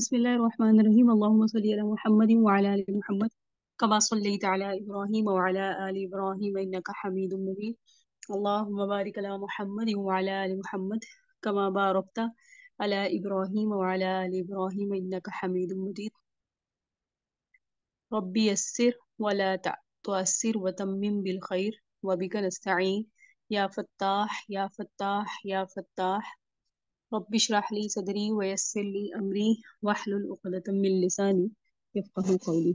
بسم الله الرحمن الرحيم اللهم صل على محمد وعلى آل محمد كما صليت على إبراهيم وعلى آل إبراهيم إنك حميد مجيد اللهم بارك على محمد وعلى آل محمد كما باركت على إبراهيم وعلى آل إبراهيم إنك حميد مجيد ربي يسر ولا تؤسر وتمم بالخير وبك نستعين يا فتاح يا فتاح يا فتاح رب اشرح لي صدری ویسر لی امری واحلل عقدۃ من لسانی یفقہوا قولی۔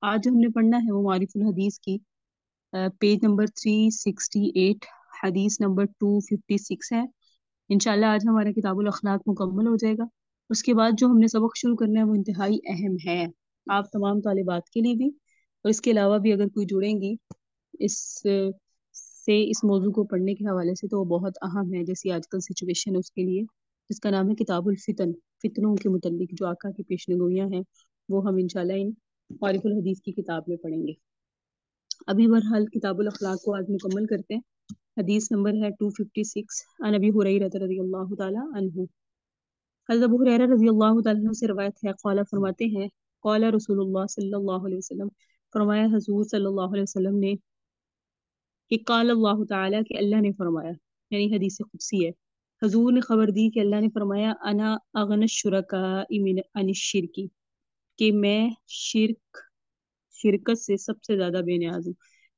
آج جو ہم نے پڑھنا ہے وہ معارف الحدیث کی پیج نمبر 368 حدیث نمبر 256 ہے۔ انشاءاللہ آج ہمارا کتاب الاخلاق مکمل ہو جائے گا۔ اس کے بعد جو ہم نے سبق شروع کرنا ہے وہ انتہائی اہم ہے، آپ تمام طالبات کے لیے بھی، اور اس کے علاوہ بھی اگر کوئی جڑیں گی اس موضوع کو پڑھنے کے حوالے سے تو وہ بہت اہم ہے، جیسی آج کل سچویشن ہے اس کے لیے، جس کا نام ہے کتاب الفتن، فتنوں کے متعلق جو آقا کی پیشن گوئیاں ہیں وہ ہم انشاءاللہ ان معارف الحدیث کی کتاب میں پڑھیں گے۔ ابھی بہرحال کتاب الاخلاق کو آج مکمل کرتے ہیں۔ حدیث نمبر ہے 256 عن ابی ہریرہ رضی اللہ تعالی عنہ۔ حضرت ابو ہریرہ رضی اللہ تعالی عنہ سے روایت ہے، قال فرماتے ہیں، قال رسول اللہ صلی اللہ علیہ وسلم، فرمایا حضور صلی اللہ علیہ وسلم نے کہ قال اللہ تعالی کہ اللہ نے فرمایا، یعنی حدیث قدسی ہے۔ حضور نے خبر دی کہ اللہ نے فرمایا انا اغن الشرکاء من عن الشرک، کہ میں شرکت سے سب سے زیادہ بے نیاز ہوں۔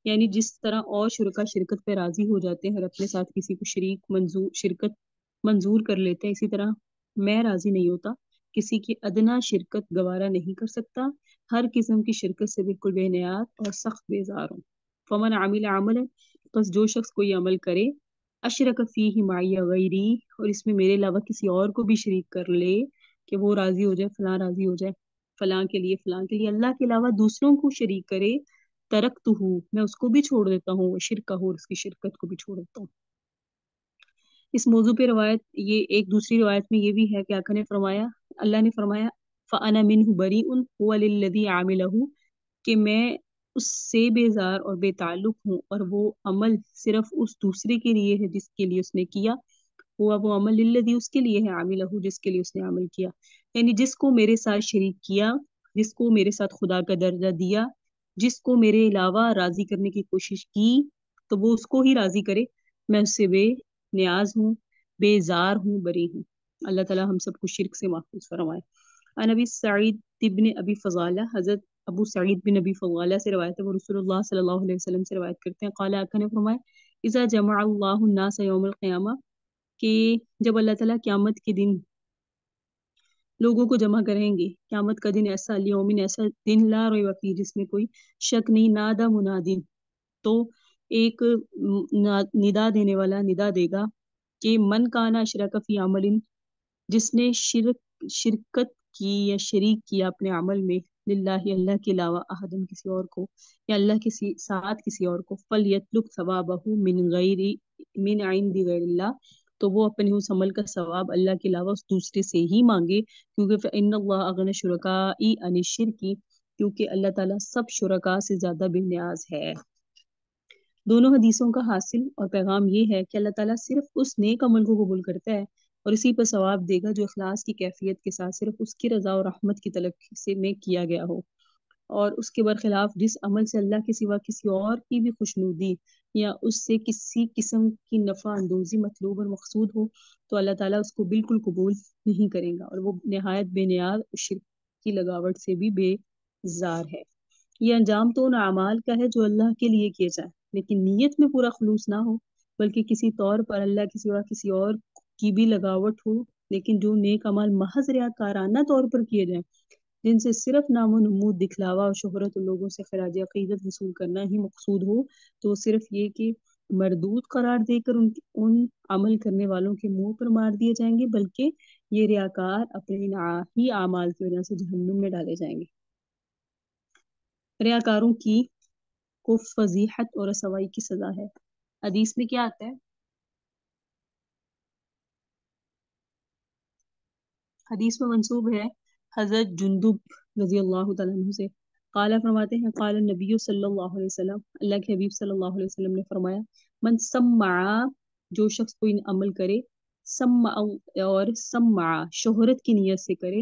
یعنی جس طرح اور شرکت پہ راضی ہو جاتے ہیں اور اپنے ساتھ کسی کو شرکت منظور کر لیتے ہیں، اسی طرح میں راضی نہیں ہوتا، کسی کی ادنا شرکت گوارا نہیں کر سکتا، ہر قسم کی شرکت سے بالکل بے نیاز اور سخت بیزار ہوں۔ فمن عمل عملا، بس جو شخص کوئی عمل کرے، اشرک فیہ معی غیری، اور اس میں میرے علاوہ کسی اور کو بھی شریک کر لے کہ وہ راضی ہو جائے، فلاں راضی ہو جائے، فلاں کے لیے اللہ کے علاوہ دوسروں کو شریک کرے، ترکتہ، میں اس کو بھی چھوڑ دیتا ہوں، شرکہ، اس کی شرکت کو بھی چھوڑ دیتا ہوں۔ اس موضوع پہ روایت، یہ ایک دوسری روایت میں یہ بھی ہے کہ آقا نے فرمایا، اللہ نے فرمایا فَأَنَا مِنْهُ بَرِيءٌ هُوَ لِلَّذِي عَمِلَهُ، کہ میں اس سے بیزار اور بے تعلق ہوں، اور وہ عمل صرف اس دوسرے کے لیے ہے جس کے لیے اس نے کیا، وہ عمل للذی، اس کے لیے ہے، عاملہ، جس کے لیے اس نے عمل کیا، یعنی جس کو میرے ساتھ شریک کیا، جس کو میرے ساتھ خدا کا درجہ دیا، جس کو میرے علاوہ راضی کرنے کی کوشش کی، تو وہ اس کو ہی راضی کرے، میں اس سے بے نیاز ہوں، بیزار ہوں، بری ہوں۔ اللہ تعالیٰ ہم سب کو شرک سے محفوظ فرمائے۔ عن ابی سعید بن ابی فضالہ، حضرت ابو سعید بن ابی فضالہ سے روایت ہے، وہ رسول اللہ صلی اللہ علیہ وسلم سے روایت کرتے ہیں، قال آقا نے فرمایا اذا جمع اللہ الناس یوم القیامہ، کہ جب اللہ تعالیٰ قیامت کے دن لوگوں کو جمع کریں گے، قیامت کا دن ایسا، لیومن ایسا دن، لا ریب فیہ، جس میں کوئی شک نہیں، نادا منادن، تو ایک ندا دینے والا ندا دے گا کہ من کانا اشرک فی عمل، جس نے شرکت کی یا شریک کیا اپنے عمل میں، للہ، اللہ کے علاوہ، احدن، کسی اور کو، یا اللہ کے ساتھ کسی اور کو، فلیطلب ثوابہ من عند غیر اللہ، تو وہ اپنے اس عمل کا ثواب اللہ کے علاوہ اس دوسرے سے ہی مانگے، کیونکہ فإن اللہ اغنى الشرکاء عن الشرک، کیونکہ اللہ تعالیٰ سب شرکاء سے زیادہ بے نیاز ہے۔ دونوں حدیثوں کا حاصل اور پیغام یہ ہے کہ اللہ تعالیٰ صرف اس نیک عمل کو قبول کرتا ہے اور اسی پر ثواب دے گا جو اخلاص کی کیفیت کے ساتھ صرف اس کی رضا اور رحمت کی طلب سے میں کیا گیا ہو، اور اس کے برخلاف جس عمل سے اللہ کے سوا کسی اور کی بھی خوشنودی یا اس سے کسی قسم کی نفع اندوزی مطلوب اور مقصود ہو، تو اللہ تعالیٰ اس کو بالکل قبول نہیں کرے گا، اور وہ نہایت بے نیاز اور شرک کی لگاوٹ سے بھی بیزار ہے۔ یہ انجام تو ان اعمال کا ہے جو اللہ کے لیے کیے جائیں، لیکن نیت میں پورا خلوص نہ ہو، بلکہ کسی طور پر اللہ کے سوا کسی اور کی بھی لگاوٹ ہو، لیکن جو نیک عمل محض ریاکارانہ طور پر کیے جائیں، جن سے صرف نام و نمود، دکھلاوا اور شہرت لوگوں سے خراج عقیدت وصول کرنا ہی مقصود ہو، تو صرف یہ کہ مردود قرار دے کر ان عمل کرنے والوں کے منہ پر مار دیے جائیں گے، بلکہ یہ ریاکار اپنے ہی اعمال کی وجہ سے جہنم میں ڈالے جائیں گے۔ ریاکاروں کو فضیحت اور رسوائی کی سزا ہے۔ حدیث میں کیا آتا ہے؟ حدیث میں منسوب ہے حضرت جندب رضی اللہ تعالیٰ عنہ سے، قال فرماتے ہیں، قال النبی صلی اللہ علیہ وسلم، اللہ کے حبیب صلی اللہ علیہ وسلم نے فرمایا، من سمع، جو شخص کوئی عمل کرے، سمع، اور سمع شہرت کی نیت سے کرے،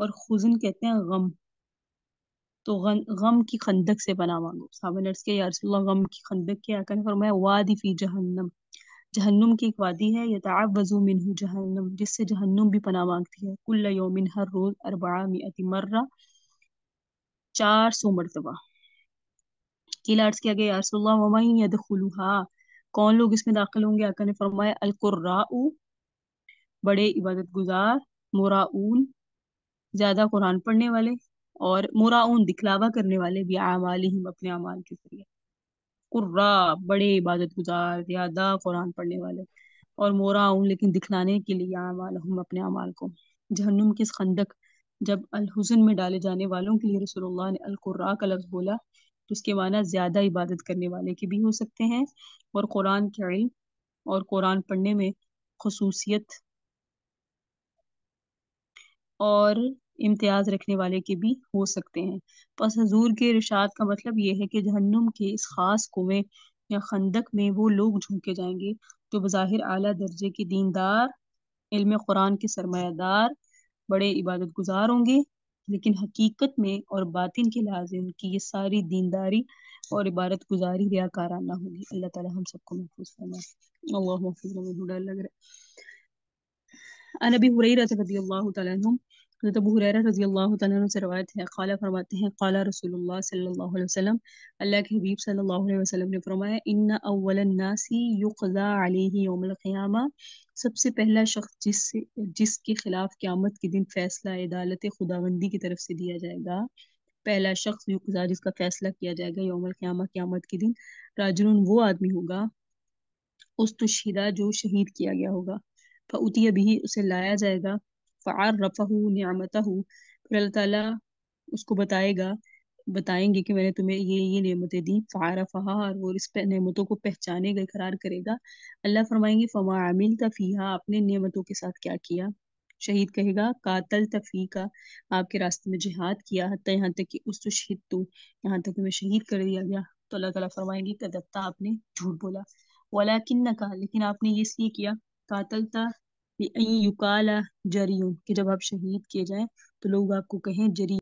اور خزن کہتے ہیں غم. تو غم کی خندق سے پناہ مانگو. صحابہ نے عرض کیا یا رسول اللہ غم کی خندق کیا؟ آقا نے فرمایا وادی فی جہنم، جہنم کی ایک وادی ہے، یتعوذ منہ جہنم، جس سے جہنم بھی پناہ مانگتی ہے، کل یوم، ہر روز، 400 مرہ، 400 مرتبہ. قیل عرض کیا گیا یا رسول اللہ ومن یدخلھا، کون لوگ اس میں داخل ہوں گے؟ آقا نے فرمایا القراء، بڑے عبادت گزار، مراؤن، زیادہ قرآن پڑھنے والے، اور مراؤن دکھلاوا کرنے والے، بِاعمالہم، اپنے اعمال کے ذریعے. قراء بڑے عبادت گزار، زیادہ قرآن پڑھنے والے، اور مراؤن لیکن دکھلانے کے لیے، اعمالہم، اپنے اعمال کو. جہنم کی اس خندق جب الحزن میں ڈالے جانے والوں کے لیے رسول اللہ نے القراء کا لفظ بولا تو اس کے معنی زیادہ عبادت کرنے والے کے بھی ہو سکتے ہیں، اور قرآن کے علم اور قرآن پڑھنے میں خصوصیت اور امتیاز رکھنے والے کے بھی ہو سکتے ہیں. پس حضور کے ارشاد کا مطلب یہ ہے کہ جہنم کے اس خاص کنویں یا خندق میں وہ لوگ جھونکے جائیں گے جو بظاہر اعلیٰ درجے کے دیندار، علم قرآن کے سرمایہ دار، بڑے عبادت گزار ہوں گے، لیکن حقیقت میں اور باطن کے لحاظ سے ان کی یہ ساری دینداری اور عبادت گزاری ریاکارانہ ہوگی. اللہ تعالی ہم سب کو محفوظ فرمائے. اللہ محفوظ لگ رہا. عن ابی ہریرہ رضی اللہ تعالیٰ عنہ، حضرت ابو ہریرہ رضی اللہ تعالیٰ عنہ سے روایت ہے، قال فرماتے ہیں قال رسول اللہ صلی اللہ علیہ وسلم، اللہ کے حبیب صلی اللہ علیہ وسلم نے فرمایا ان اول الناس یقضى علیہ یوم القیامہ، سب سے پہلا شخص جس کے خلاف قیامت کے دن فیصلہ عدالت خداوندی کی طرف سے دیا جائے گا، پہلا شخص یقضى جس کا فیصلہ کیا جائے گا یوم القیامہ، قیامت کے دن، راجل، وہ آدمی ہوگا، استشہدہ، جو شہید کیا گیا ہوگا، فأتی بھی، اسے لایا جائے گا، فعرفہ نعمتہ، پھر اللہ تعالیٰ اس کو بتائیں گے کہ میں نے تمہیں یہ نعمتیں دی، فعرفہ، اور وہ اس پہ نعمتوں کو پہچانے گا، اقرار کرے گا. اللہ فرمائیں گے فما عملت فیہا، اپنے نعمتوں کے ساتھ کیا کیا؟ شہید کہے گا قاتلت فیکا، آپ کے راستے میں جہاد کیا، حتی یہاں تک کہ استشہدت، یہاں تک کہ میں شہید کر دیا گیا. تو اللہ تعالیٰ فرمائیں گے کذبت، آپ نے جھوٹ بولا، ولیکنک، لیکن آپ نے اس لیے کیا، قاتلتا یقال جریون، کہ جب آپ شہید کیے جائیں تو لوگ آپ کو کہیں جری،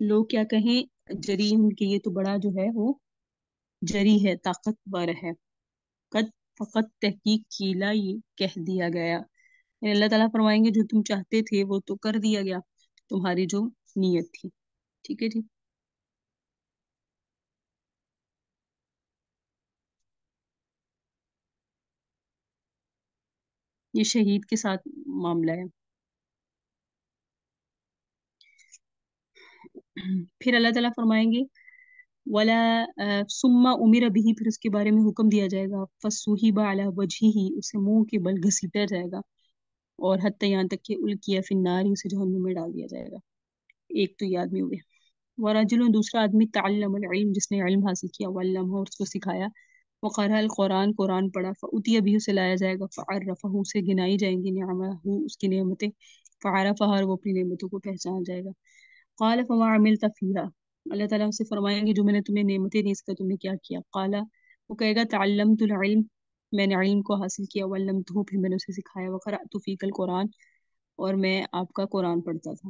لوگ کیا کہیں، جری، ان کے یہ تو بڑا جو ہے وہ جری ہے، طاقتور ہے. قد، فقط، تحقیق، کیلا، یہ کہہ دیا گیا، یعنی اللہ تعالیٰ فرمائیں گے جو تم چاہتے تھے وہ تو کر دیا گیا، تمہاری جو نیت تھی. ٹھیک ہے جی. یہ شہید کے ساتھ معاملہ ہے. پھر اللہ تعالیٰ فرمائیں گے ولا ثم امر به، پھر اس کے بارے میں حکم دیا جائے گا، فصحب علی وجهه، اسے منہ کے بل گھسیٹا جائے گا، اور حتی یہاں تک کہ القیا فی النار، اسے جہنم میں ڈال دیا جائے گا. ایک تو یہ آدمی ہوئے. ورجل، دوسرا آدمی، تعلم العلم، جس نے علم حاصل کیا، وعلمہ، اور اس کو سکھایا، وقرأ القرآن، قرآن پڑھا، فأتی بھی، اسے لایا جائے گا، فعرفہ، اسے گنائی جائیں گی نعمہ، اس کی نعمتیں، فعرفہ، اور وہ اپنی نعمتوں کو پہچان جائے گا. قال فما عملت فیہا، اللہ تعالیٰ سے فرمائیں گے جو میں نے تمہیں نعمتیں دی اس کا تم نے کیا کیا؟ قال، وہ کہے گا تعلمت العلم، میں نے علم کو حاصل کیا، وعلمتہ، پھر میں نے اسے سکھایا، وقرأت فیک القرآن، اور میں آپ کا قرآن پڑھتا تھا.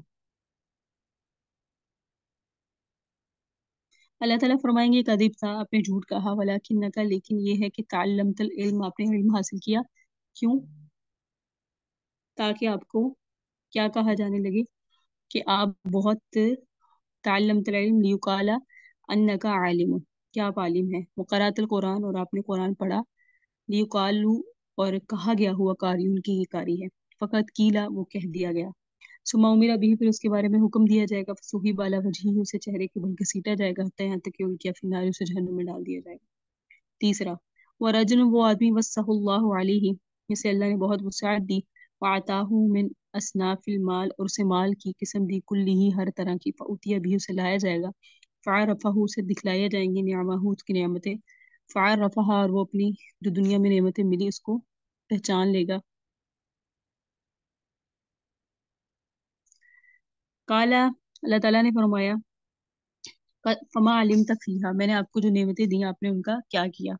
اللہ تعالیٰ فرمائیں گے کذب تھا، آپ نے جھوٹ کہا، ولیکنک، لیکن یہ ہے کہ تعلمت العلم، آپ نے علم حاصل کیا. کیوں؟ تاکہ آپ کو کیا کہا جانے لگے کہ آپ بہت، تعلمت العلم لیقال انک عالم، کیا آپ عالم ہیں، وقرأت القرآن، اور آپ نے قرآن پڑھا، لیقال، اور کہا گیا ہوا قاری، ان کی یہ قاری ہے، فقط کیلا، وہ کہہ دیا گیا. ثم امر بھی، پھر اس کے بارے میں حکم دیا جائے گا، فصحب علی وجہہ، اسے چہرے کے بل گھسیٹا جائے گا، حتی یہاں تک کہ القیا فی النار، اسے جہنم میں ڈال دیا جائے گا. تیسرا، ورجل، وہ آدمی، وسع اللہ علیہ، جسے اللہ نے بہت وسعت دی، وعطاہ من اصناف المال، اور اسے مال کی قسم دی، کلی، ہر طرح کی، فأتی بھی، اسے لایا جائے گا، فعرفہ، اسے دکھلایا جائیں گی نعمہ، اس کی نعمتیں، فعرفہ، اور وہ اپنی جو دنیا میں نعمتیں ملی اس کو پہچان لے گا. قال، اللہ تعالیٰ نے فرمایا فما علمت فیہا، میں نے آپ کو جو نعمتیں دی آپ نے ان کا کیا کیا؟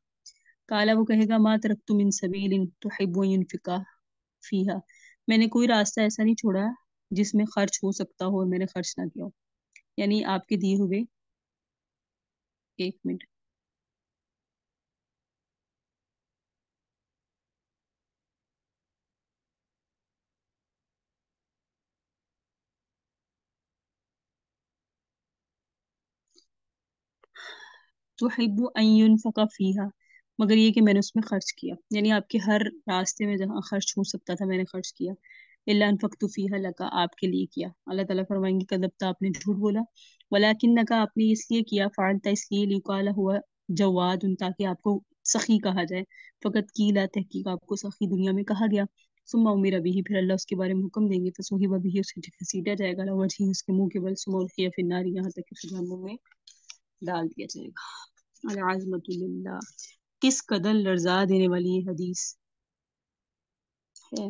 کالا وہ کہے گا ما ترکت من سبیل تحب ان ينفق فیہا، میں نے کوئی راستہ ایسا نہیں چھوڑا جس میں خرچ ہو سکتا ہو اور میں نے خرچ نہ کیا ہو. یعنی آپ کے دیے ہوئے، ایک منٹ، تحب ان ينفق فیہا، مگر یہ کہ میں نے اس میں خرچ کیا، یعنی آپ کے ہر راستے میں جہاں خرچ ہو سکتا تھا میں نے خرچ کیا. الا انفقت فیہا لکا، آپ کے لیے کیا. اللہ تعالیٰ فرمائیں گے کذبت، آپ نے جھوٹ بولا. ولکنک، آپ نے اس لیے کیا، فعلت اس لیے، لیقال ہوا جواد، تاکہ آپ کو سخی کہا جائے. فقط کیلا، تحقیق آپ کو سخی دنیا میں کہا گیا. ثم امر به، پھر اللہ اس کے بارے میں حکم دیں گے. فصحب به، اسے گھسیٹا جائے گا، وجہ اس کے منہ کے بل. ثم القی فی النار، یہاں تک کہ اسے جہنم میں ڈال دیا جائے گا. العظمۃ للہ، کس قدر لرزا دینے والی یہ حدیث ہے.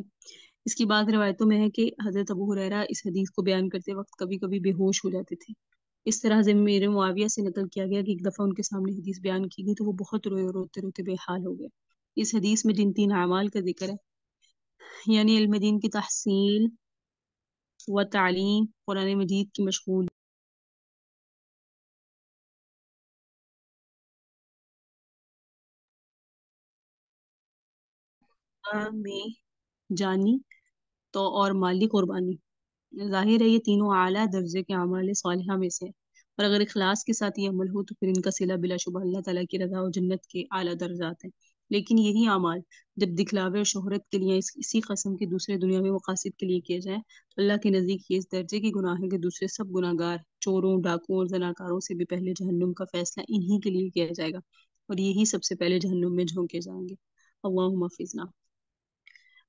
اس کی بعض روایتوں میں ہے کہ حضرت ابو ہریرہ اس حدیث کو بیان کرتے وقت کبھی کبھی بے ہوش ہو جاتے تھے. اس طرح ضمیر معاویہ سے نقل کیا گیا کہ ایک دفعہ ان کے سامنے حدیث بیان کی گئی تو وہ بہت روئے اور روتے روتے بے حال ہو گئے. اس حدیث میں جن 3 اعمال کا ذکر ہے، یعنی علم دین کی تحصیل و تعلیم، قرآن مجید کی مشغول میں جانی تو اور مالی قربانی، ظاہر ہے یہ تینوں اعلیٰ درجے کے اعمال صالحہ میں سے ہیں، اور اگر اخلاص کے ساتھ یہ عمل ہو تو پھر ان کا صلہ بلا شبہ اللہ تعالیٰ کی رضا و جنت کے اعلیٰ درجات ہیں. لیکن یہی اعمال جب دکھلاوے اور شہرت کے لیے اسی قسم کے دوسرے دنیاوی مقاصد کے لیے کیے جائیں تو اللہ کے نزدیک یہ اس درجے کی گناہ ہے کہ دوسرے سب گناہ گار چوروں، ڈاکوؤں اور زناکاروں سے بھی پہلے جہنم کا فیصلہ انہی کے لیے کیا جائے گا، اور یہی سب سے پہلے جہنم میں جھونکے جائیں گے. اللہم حفظنا.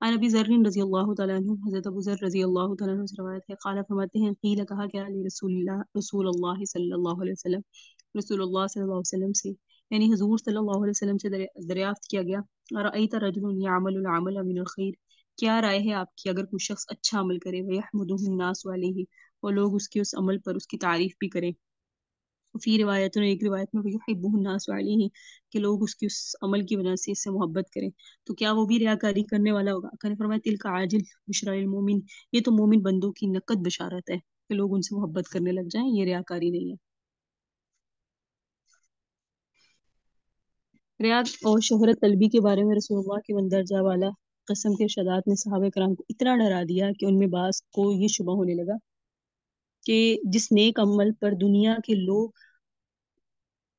عن ابی ذر رضی اللہ تعالیٰ عنہ، حضرت ابو ذر رضی اللہ تعالیٰ عنہ سے روایت ہے، قال فرماتے ہیں، قیل کہا گیا علی رسول اللہ صلی اللہ علیہ وسلم، رسول اللہ صلی اللہ علیہ وسلم سے، یعنی حضور صلی اللہ علیہ وسلم سے دریافت کیا گیا، ارأیت رجل یعمل العمل من الخیر، کیا رائے ہے آپ کی اگر کوئی شخص اچھا عمل کرے، ویحمدہ الناس علیہ، اور لوگ اس کے اس عمل پر اس کی تعریف بھی کریں. فی روایت، ایک روایت میں ویحبہ الناس علیہ، کہ لوگ اس کی اس عمل کی وجہ سے اس سے محبت کریں، تو کیا وہ بھی ریاکاری کرنے والا ہوگا؟ نے فرمایا تلک عاجل بشرا المومن، یہ تو مومن بندوں کی نقد بشارت ہے کہ لوگ ان سے محبت کرنے لگ جائیں، یہ ریاکاری نہیں ہے. ریاض اور شہرت طلبی کے بارے میں رسول اللہ کے مندرجہ والا قسم کے ارشادات نے صحابہ کرام کو اتنا ڈرا دیا کہ ان میں بعض کو یہ شبہ ہونے لگا کہ جس نیک عمل پر دنیا کے لوگ،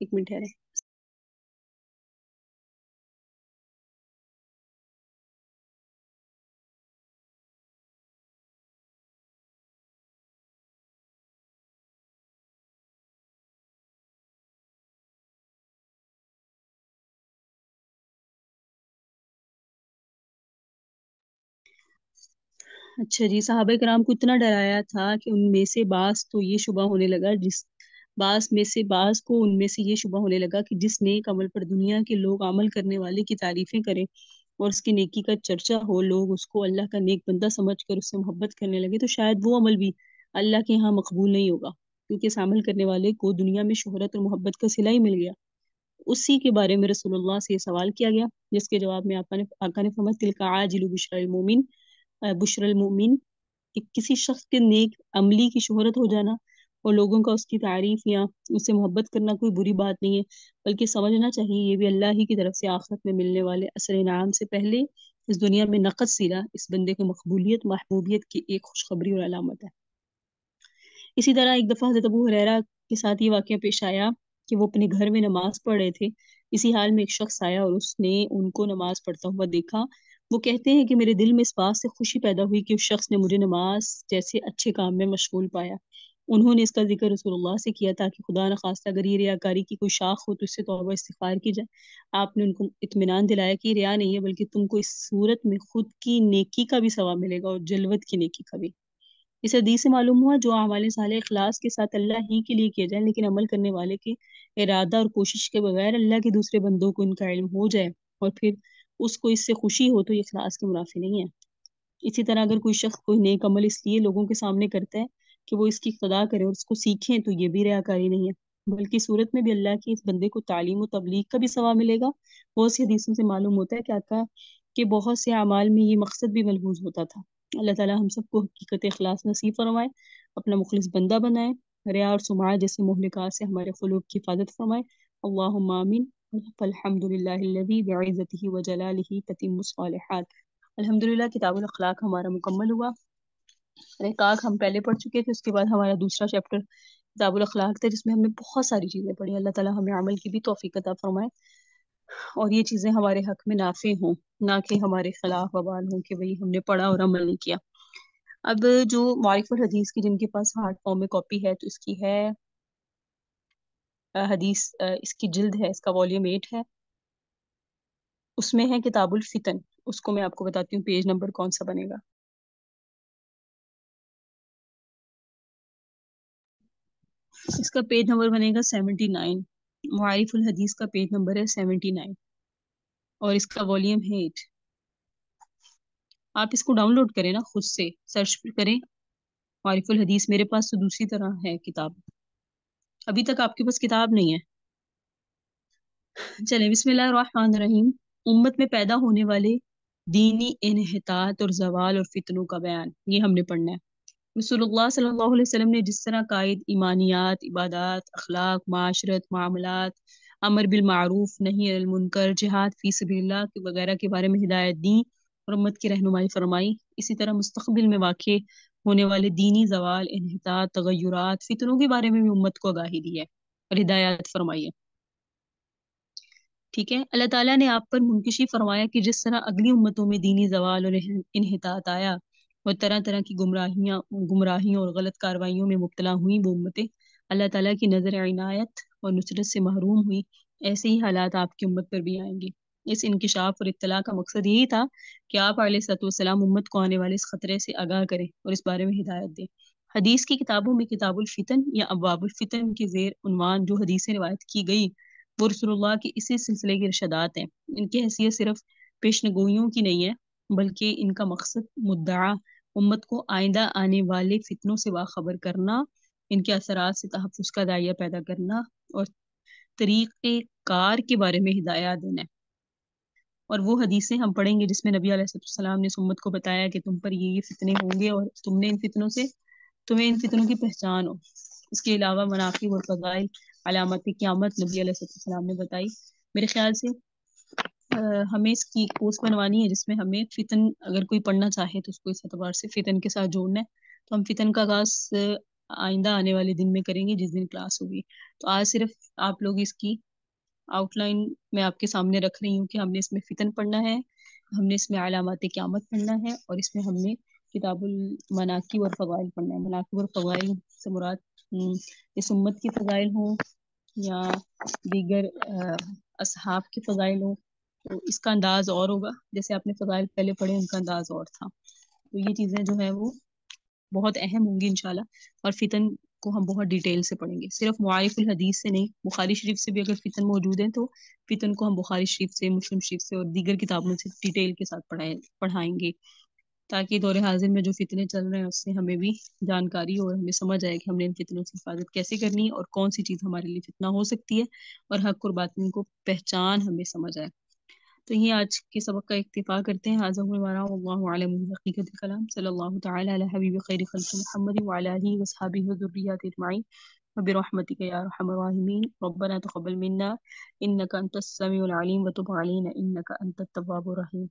ایک منٹ ٹھہرے، اچھا جی، صحابہ کرام کو اتنا ڈرایا تھا کہ ان میں سے بعض تو یہ شبہ ہونے لگا، بعض کو ان میں سے یہ شبہ ہونے لگا کہ جس نیک عمل پر دنیا کے لوگ عمل کرنے والے کی تعریفیں کریں اور اس کی نیکی کا چرچا ہو، لوگ اس کو اللہ کا نیک بندہ سمجھ کر اس سے محبت کرنے لگے، تو شاید وہ عمل بھی اللہ کے ہاں مقبول نہیں ہوگا، کیونکہ اس عمل کرنے والے کو دنیا میں شہرت اور محبت کا صلہ ہی مل گیا. اسی کے بارے میں رسول اللہ سے یہ سوال کیا گیا، جس کے جواب میں آقا نے فرمایا تلک عاجل بشرا المومن، بشر المومن، کہ کسی شخص کے نیک عملی کی شہرت ہو جانا اور لوگوں کا اس کی تعریف یا اس سے محبت کرنا کوئی بری بات نہیں ہے، بلکہ سمجھنا چاہیے یہ بھی اللہ ہی کی طرف سے آخرت میں ملنے والے اثر انعام سے پہلے اس دنیا میں نقد سیرا اس بندے کی مقبولیت محبوبیت کی ایک خوشخبری اور علامت ہے. اسی طرح ایک دفعہ حضرت ابو ہریرہ کے ساتھ یہ واقعہ پیش آیا کہ وہ اپنے گھر میں نماز پڑھ رہے تھے، اسی حال میں ایک شخص آیا اور اس نے ان کو نماز پڑھتا ہوا دیکھا. وہ کہتے ہیں کہ میرے دل میں اس بات سے خوشی پیدا ہوئی کہ اس شخص نے مجھے نماز جیسے اچھے کام میں مشغول پایا. انہوں نے اس کا ذکر رسول اللہ سے کیا تاکہ خدا نخواستہ اگر یہ ریاکاری کی کوئی شاخ ہو تو اس سے توبہ استغفار کی جائے. آپ نے ان کو اطمینان دلایا کہ یہ ریا نہیں ہے، بلکہ تم کو اس صورت میں خود کی نیکی کا بھی ثواب ملے گا اور جلوت کی نیکی کا بھی. اس حدیث سے معلوم ہوا جو اعمال صالح اخلاص کے ساتھ اللہ ہی کے لیے کیے جائیں، لیکن عمل کرنے والے کے ارادہ اور کوشش کے بغیر اللہ کے دوسرے بندوں کو ان کا علم ہو جائے اور پھر اس کو اس سے خوشی ہو تو یہ اخلاص کے منافی نہیں ہے. اسی طرح اگر کوئی شخص کوئی نیک عمل اس لیے لوگوں کے سامنے کرتا ہے کہ وہ اس کی اقتدا کرے اور اس کو سیکھیں تو یہ بھی ریاکاری نہیں ہے. بلکہ صورت میں بھی اللہ کی اس بندے کو تعلیم و تبلیغ کا بھی ثواب ملے گا۔ بہت سی حدیثوں سے معلوم ہوتا ہے کہ آقا کہ بہت سے اعمال میں یہ مقصد بھی ملحوظ ہوتا تھا۔ اللہ تعالیٰ ہم سب کو حقیقت اخلاص نصیب فرمائے، اپنا مخلص بندہ بنائے، ریا اور سمعہ جیسے مہلکات سے ہمارے قلوب کی حفاظت فرمائے۔ اللہم آمین۔ فالحمد للہ الذی بعزتہ وجلالہ تتم الصالحات۔ الحمدللہ کتاب الاخلاق ہمارا مکمل ہوا۔ رقاق ہم پہلے پڑھ چکے تھے، اس کے بعد ہمارا دوسرا چیپٹر کتاب الاخلاق تھا، جس میں ہم نے بہت ساری چیزیں پڑھی۔ اللہ تعالیٰ ہمیں عمل کی بھی توفیق عطا فرمائے اور یہ چیزیں ہمارے حق میں نافع ہوں، نہ کہ ہمارے خلاف وبال ہوں کہ بھئی ہم نے پڑھا اور عمل نہیں کیا۔ اب جو معارف الحدیث کی جن کے پاس ہارڈ فارم میں کاپی ہے تو اس کی ہے حدیث، اس کی جلد ہے، اس کا والیوم 8 ہے، اس میں ہے کتاب الفتن۔ اس کو میں آپ کو بتاتی ہوں پیج نمبر کون سا بنے گا۔ اس کا پیج نمبر بنے گا 79۔ معارف الحدیث کا پیج نمبر ہے 79 اور اس کا والیوم ہے 8۔ آپ اس کو ڈاؤن لوڈ کریں نا، خود سے سرچ کریں معارف الحدیث۔ میرے پاس تو دوسری طرح ہے کتاب، ابھی تک آپ کے پاس کتاب نہیں ہے۔ چلیں بسم اللہ الرحمن الرحیم۔ امت میں پیدا ہونے والے دینی انحطاط اور زوال اور فتنوں کا بیان، یہ ہم نے پڑھنا ہے۔ رسول اللہ صلی اللہ علیہ وسلم نے جس طرح قائد ایمانیات، عبادات، اخلاق، معاشرت، معاملات، امر بالمعروف، نہی عن المنکر، جہاد فی سبیل اللہ وغیرہ کے بارے میں ہدایت دی اور امت کی رہنمائی فرمائی، اسی طرح مستقبل میں واقع ہونے والے دینی زوال، انحطاط، تغیرات، فتنوں کے بارے میں بھی امت کو آگاہی دی ہے اور ہدایات فرمائی ہے۔ ٹھیک ہے، اللہ تعالیٰ نے آپ پر منکشی فرمایا کہ جس طرح اگلی امتوں میں دینی زوال اور انحطاط آیا اور طرح طرح کی گمراہیوں اور غلط کاروائیوں میں مبتلا ہوئیں وہ امتیں، اللہ تعالیٰ کی نظر عنایت اور نصرت سے محروم ہوئی، ایسے ہی حالات آپ کی امت پر بھی آئیں گے۔ اس انکشاف اور اطلاع کا مقصد یہی تھا کہ آپ علیہ الصلوۃ والسلام امت کو آنے والے اس خطرے سے آگاہ کریں اور اس بارے میں ہدایت دیں۔ حدیث کی کتابوں میں کتاب الفتن یا ابواب الفتن کے زیر عنوان جو حدیثیں روایت کی گئی وہ رسول اللہ کی اسی سلسلے کی ارشادات ہیں۔ ان کی حیثیت صرف پیشنگوئیوں کی نہیں ہے، بلکہ ان کا مقصد مدعا امت کو آئندہ آنے والے فتنوں سے باخبر کرنا، ان کے اثرات سے تحفظ کا داعیہ پیدا کرنا اور طریق کار کے بارے میں ہدایات دینا ہے۔ اور وہ حدیثیں ہم پڑھیں گے جس میں نبی علیہ السلام نے امت کو بتایا کہ تم پر یہ فتنے ہوں گے اور تمہیں ان فتنوں کی پہچان ہو۔ اس کے علاوہ مناقب اور فضائل، علامت قیامت نبی علیہ السلام نے بتائی۔ میرے خیال سے ہمیں اس کی کوس بنوانی ہے جس میں ہمیں فتن اگر کوئی پڑھنا چاہے تو اس کو اس اعتبار سے فتن کے ساتھ جوڑنا ہے۔ تو ہم فتن کا آغاز آئندہ آنے والے دن میں کریں گے جس دن کلاس ہوگی۔ تو آج صرف آپ لوگ اس کی آؤٹ لائن میں آپ کے سامنے رکھ رہی ہوں کہ ہم نے اس میں فتن پڑھنا ہے، ہم نے اس میں علامات قیامت پڑھنا ہے اور اس میں ہم نے کتاب المناقب اور فضائل پڑھنا ہے۔ مناقب اور فضائل سے مراد اس امت کی فضائل ہوں یا دیگر اصحاب کی فضائل ہوں، تو اس کا انداز اور ہوگا۔ جیسے آپ نے فضائل پہلے پڑھے ان کا انداز اور تھا، تو یہ چیزیں جو ہیں وہ بہت اہم ہوں گی انشاءاللہ، اور فتن کو ہم بہت ڈیٹیل سے پڑھیں گے، صرف معارف الحدیث سے نہیں، بخاری شریف سے بھی اگر فتن موجود ہیں تو فتن کو ہم بخاری شریف سے، مسلم شریف سے اور دیگر کتابوں سے ڈیٹیل کے ساتھ پڑھائیں گے، تاکہ دور حاضر میں جو فتنے چل رہے ہیں اس سے ہمیں بھی جانکاری اور ہمیں سمجھ آئے کہ ہم نے ان فتنوں سے حفاظت کیسے کرنی ہے اور کون سی چیز ہمارے لیے فتنہ ہو سکتی ہے، اور حق اور باطل کو پہچان ہمیں سمجھ آئے۔ تو یہ آج کے سبق کا اکتفا کرتے ہیں۔ ھذا هو المرام واللہ اعلم بحقیقت الکلام، صلی اللہ تعالی علی حبیب خیر خلق محمد وعلی آلہ وصحبہ وذریۃ اجمعین وبرحمتک یا ارحم الراحمین۔ ربنا تقبل منا انک انت السمیع العلیم وتب علینا انک انت التواب الرحیم۔